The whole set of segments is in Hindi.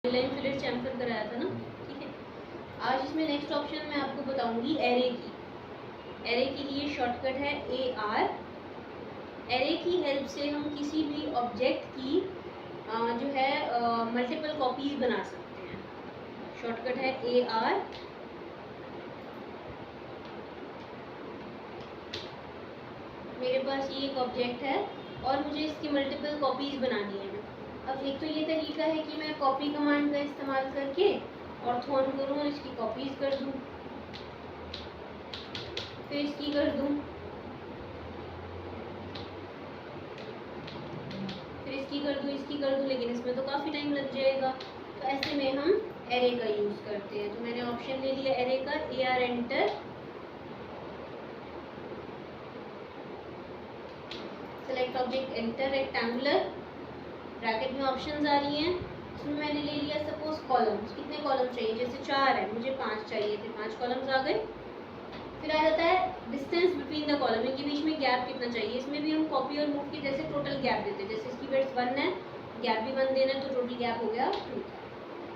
लाइन फिलेट चैम्फर कराया था ना, ठीक है। आज इसमें नेक्स्ट ऑप्शन मैं आपको बताऊंगी एरे की। एरे के लिए शॉर्टकट है AR। एरे की हेल्प से हम किसी भी ऑब्जेक्ट की जो है मल्टीपल कॉपीज बना सकते हैं। शॉर्टकट है AR। मेरे पास ये एक ऑब्जेक्ट है और मुझे इसकी मल्टीपल कॉपीज बनानी है। अब एक तो ये तरीका है कि मैं कॉपी कमांड का इस्तेमाल करके ऑर्थोन करूँ और इसकी कॉपीज कर दूँ, फिर इसकी कर दूँ, फिर इसकी कर दूँ, इसकी कर दूँ, लेकिन इसमें तो काफ़ी टाइम लग जाएगा। तो ऐसे में हम एरे का यूज़ करते हैं। तो मैंने ऑप्शन ले लिया एरे का, AR enter. Select object, enter, rectangular, bracket में ऑप्शंस आ रही हैं। इसमें मैंने ले लिया सपोज कॉलम्स। कितने कॉलम चाहिए? जैसे 4 है, मुझे 5 चाहिए थे, 5 कॉलम्स आ गए। फिर आ जाता है डिस्टेंस बिटवीन द कॉलम, इनके बीच में गैप कितना चाहिए। इसमें भी हम कॉपी और मूव के जैसे टोटल गैप देते हैं। जैसे इसकी विड्थ 1 है, गैप भी 1 देना है, तो टोटल गैप हो गया 2।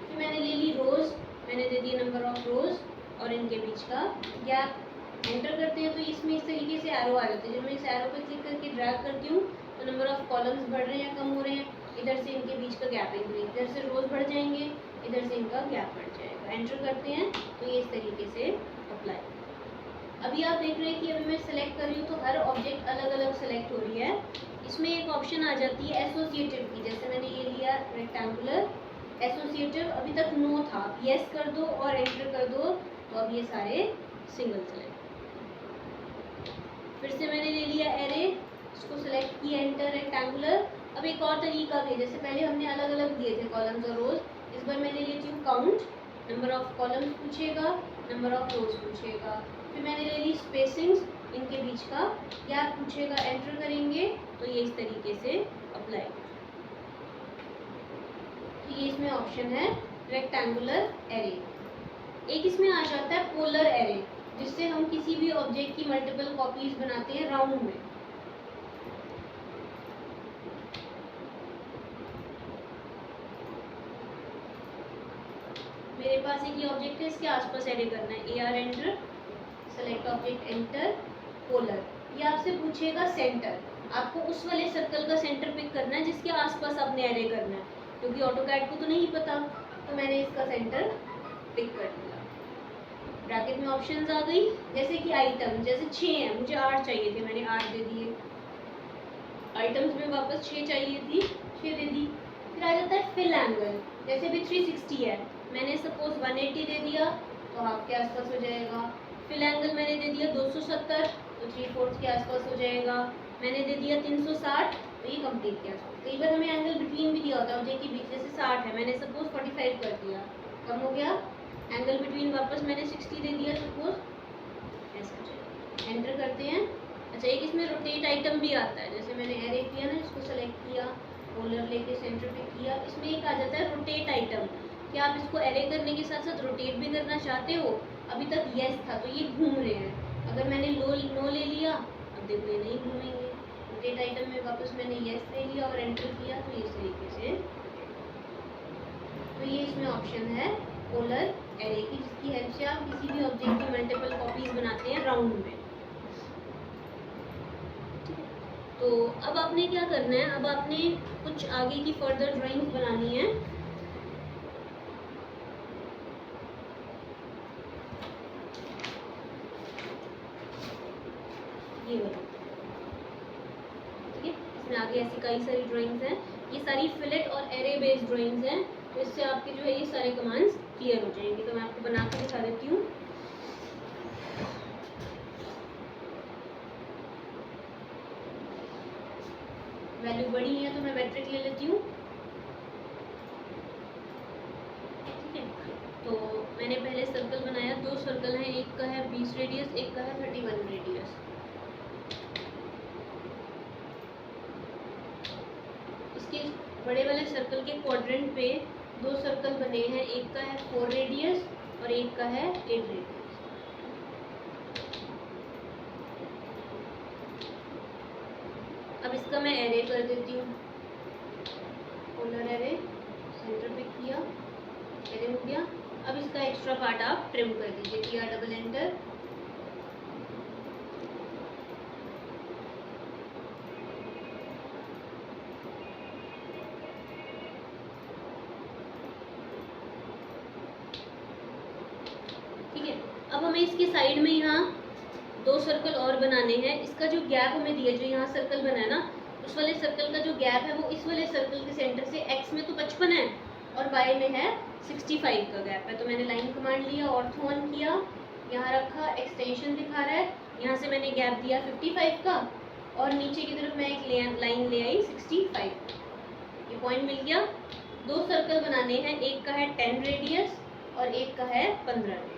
फिर मैंने ले ली रोज, मैंने दे दी नंबर ऑफ रोज और इनके बीच का गैप। एंटर करते हैं तो इसमें इस तरीके से एरो आ जाते हैं। जब मैं इस एरो पर क्लिक करके ड्रैग करती हूँ तो नंबर ऑफ कॉलम्स बढ़ रहे हैं, कम हो रहे हैं। इधर से इनके बीच का गैप इंक्रीज, इधर से रोज बढ़ जाएंगे, इधर से इनका गैप बढ़ जाएगा। एंटर करते हैं तो ये इस तरीके से अप्लाई। अभी आप देख रहे हैं कि अभी मैं सेलेक्ट कर रही हूँ तो हर ऑब्जेक्ट अलग अलग सेलेक्ट हो रही है। इसमें एक ऑप्शन आ जाती है एसोसिएटिव की। जैसे मैंने ये लिया रेक्टेंगुलर, एसोसिएटिव अभी तक नो था। यस कर दो और एंटर कर दो तो अब ये सारे सिंगल सेलेक्ट। फिर से मैंने ले लिया एरे, इसको सेलेक्ट किया, एंटर, रेक्टेंगुलर। अब एक और तरीका भी, जैसे पहले हमने अलग अलग दिए थे कॉलम्स और रोज, इस बार मैं ले लेती हूँ काउंट। नंबर ऑफ कॉलम्स पूछेगा, नंबर ऑफ रोज पूछेगा। फिर मैंने ले ली स्पेसिंग्स, इनके बीच का गैप पूछेगा। एंटर करेंगे तो ये इस तरीके से अप्लाई। तो ये इसमें ऑप्शन है रेक्टेंगुलर एरे। एक इसमें आ जाता है पोलर एरे, जिससे हम किसी भी ऑब्जेक्ट की मल्टीपल कॉपीज बनाते हैं राउंड में। मेरे पास एक ये ऑब्जेक्ट है, इसके आसपास एरे करना है। AR enter, select object, enter, polar. ये आपसे पूछेगा सेंटर, आपको उस वाले सर्कल का सेंटर पिक करना है जिसके आसपास आपने एरे करना है, क्योंकि ऑटोकैड को तो नहीं पता। तो मैंने इसका सेंटर पिक कर दिया। ब्रैकेट में ऑप्शंस आ गई, जैसे कि आइटम, जैसे 6 हैं, मुझे 8 चाहिए थे, मैंने 8 दे दिए। आइटम्स में वापस 6 चाहिए थी, 6 दे दी। फिर आ जाता है फिल एंगल, जैसे भी 360 है, मैंने सपोज 180 दे दिया तो हाफ के आसपास हो जाएगा। फिल एंगल मैंने दे दिया 270 तो 3/4 के आसपास हो जाएगा। मैंने दे दिया 360 तो ये कंप्लीट के आसपास। कई बार हमें एंगल बिटवीन भी दिया होता है ऑब्जेक्ट के बीच, जैसे 60 है, मैंने सपोज 45 कर दिया, कम हो गया। एंगल बिटवीन वापस मैंने 60 दे दिया सपोज, ऐसा हो जाएगा। एंटर करते हैं। अच्छा, एक इसमें रोटेट आइटम भी आता है। जैसे मैंने एरे किया ना, इसको सेलेक्ट किया, पोलर लेके सेंटर पे किया। इसमें एक आ जाता है रोटेट आइटम, कि आप इसको एरे करने के साथ साथ रोटेट भी करना चाहते हो। अभी तक यस था तो ये घूम रहे हैं, अगर मैंने नो ले लिया, अब देखो ये नहीं घूमेंगे। रोटेट आइटम में वापस मैंने यस ले लिया और एंटर किया तो इस तरीके से। तो ये इसमें ऑप्शन है पोलर एरे की, जिसकी हेल्प से आप किसी भी ऑब्जेक्ट की मल्टीपल कॉपीज बनाते हैं राउंड में। तो अब आपने क्या करना है, अब आपने कुछ आगे की फर्दर ड्राइंग्स बनानी है। ये वाला, ठीक है। इसमें आगे ऐसी कई सारी ड्राइंग्स हैं, ये सारी फिलेट और एरे बेस्ड ड्राइंग्स हैं। तो इससे आपके जो है ये सारे कमांड्स क्लियर हो जाएंगे। तो मैं आपको बना के दिखा देती हूँ। वैल्यू बड़ी है तो मैं मैट्रिक ले लेती हूँ, ठीक है। तो मैंने पहले सर्कल बनाया, 2 सर्कल हैं, एक का है 20 रेडियस, एक का है 31 रेडियस। इसके बड़े वाले सर्कल के क्वाड्रेंट पे 2 सर्कल बने हैं, एक का है 4 रेडियस और एक का है 8 रेडियस। अब इसका मैं एरे कर देती हूँ, पोलर एरे, सेंटर पिक किया, हो गया। अब इसका एक्स्ट्रा पार्ट आप ट्रिम कर दीजिए, PR डबल एंटर। ठीक है, अब हमें इसके साइड में यहाँ 2 सर्कल और बनाने हैं। इसका जो गैप हमें दिया, जो यहाँ सर्कल बना है ना, उस वाले सर्कल का जो गैप है वो इस वाले सर्कल के सेंटर से x में तो 55 है और y में है 65 का गैप है। तो मैंने लाइन कमांड लिया, ऑर्थो ऑन किया, यहाँ रखा, एक्सटेंशन दिखा रहा है, यहाँ से मैंने गैप दिया 55 का और नीचे की तरफ मैं एक लाइन ले आई 65। ये पॉइंट मिल गया। 2 सर्कल बनाने हैं, एक का है 10 रेडियस और एक का है 15 रेडियस।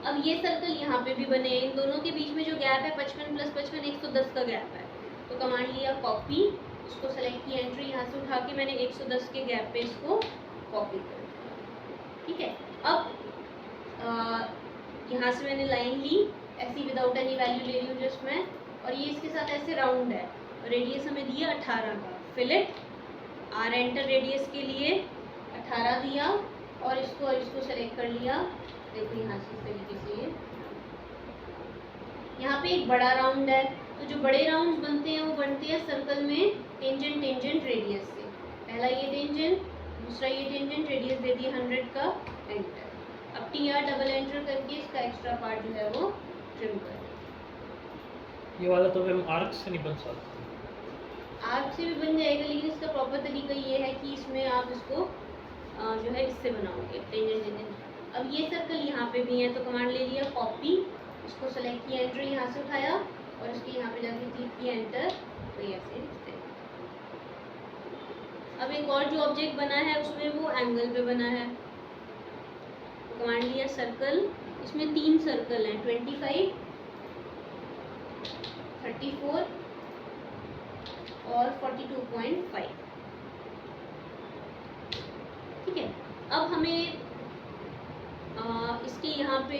अब ये सर्कल यहाँ पे भी बने हैं, इन दोनों के बीच में जो गैप है 55 + 55 110 का गैप है। तो कमांड लिया कॉपी, इसको सेलेक्ट किया एंट्री, यहाँ से उठा के मैंने 110 के गैप पे इसको कॉपी कर दिया। ठीक है, अब यहाँ से मैंने लाइन ली, ऐसी विदाउट एनी वैल्यू ले रही हूँ जस्ट मैं, और ये इसके साथ ऐसे राउंड है, रेडियस हमें दिया 18 का। फिलेट R एंटर, रेडियस के लिए 18 दिया और इसको सेलेक्ट कर लिया। देखो यहाँ से इस तरीके से यहाँ पे एक बड़ा राउंड है, तो जो बड़े राउंड बनते हैं वो बनते हैं सर्कल में टेंजेंट रेडियस से। पहला ये टेंजेंट, दूसरा ये टेंजेंट, रेडियस दे दिया 100 का, एंटर। अब TR डबल एंटर करके इसका एक्स्ट्रा पार्ट जो है वो ट्रिम कर। ये वाला तो मैम आर्क से नहीं बन सकता। आर्क से भी बन जाएगा, लेकिन इसका प्रॉपर तरीका ये है कि इसमें आप इसको जो है इससे बनाओगे टेंजेंट। अब ये सर्कल यहाँ पे भी है, तो कमांड ले लिया कॉपी, इसको सेलेक्ट किया एंटर, यहाँ से उठाया और इसके यहाँ पे जाके क्लिक किया एंटर, तो ये ऐसे दिखते हैं। अब एक और जो ऑब्जेक्ट बना है उसमें वो एंगल पे बना है, तो कमांड लिया सर्कल, इसमें 3 सर्कल हैं 25, 34 और 42.5। ठीक है, अब हमें इसके यहाँ पे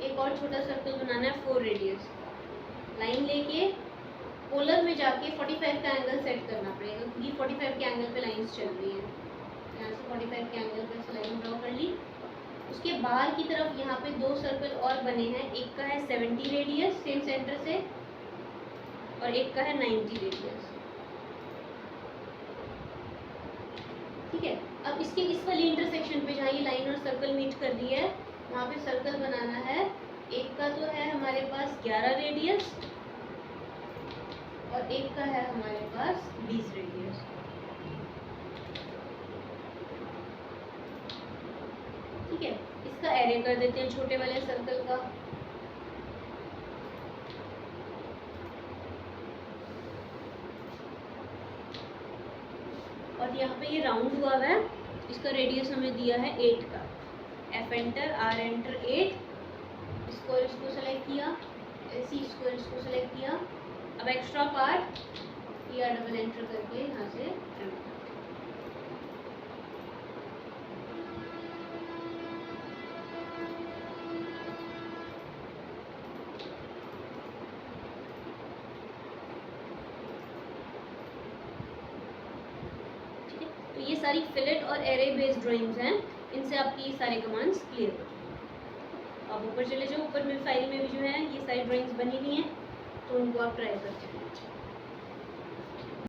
एक और छोटा सर्कल बनाना है 4 रेडियस। लाइन लेके पोलर में जाके 45 का एंगल सेट करना पड़ेगा, क्योंकि 45 के एंगल पे लाइंस चल रही हैं। यहाँ से 45 के एंगल पे लाइन ड्रॉ कर ली। उसके बाहर की तरफ यहाँ पे 2 सर्कल और बने हैं, एक का है 70 रेडियस सेम सेंटर से और एक का है 90 रेडियस। ठीक है, अब इसके इस वाली इंटरसेक्शन पे जहाँ ये लाइन और सर्कल मीट कर दी है, वहाँ पे सर्कल बनाना है। एक का तो है हमारे पास 11 रेडियस और एक का है हमारे पास 20 रेडियस। ठीक है, इसका एरे कर देते हैं छोटे वाले सर्कल का। और यहाँ पे ये राउंड हुआ है, इसका रेडियस हमें दिया है 8 का। F एंटर, R एंटर 8, इसको सेलेक्ट किया, इसको सेलेक्ट किया। अब extra part PR double enter करके यहाँ से ट्रिम कर। तो ये सारी फिलेट और एरे बेस्ड ड्राइंग्स हैं, इनसे आपकी ये सारे कमांड्स क्लियर हो जाएंगे। आप ऊपर चले जाओ, ऊपर में फाइल में भी जो है ये सारी ड्राइंग्स बनी हुई हैं, तो उनको आप ट्राई कर सकते हैं।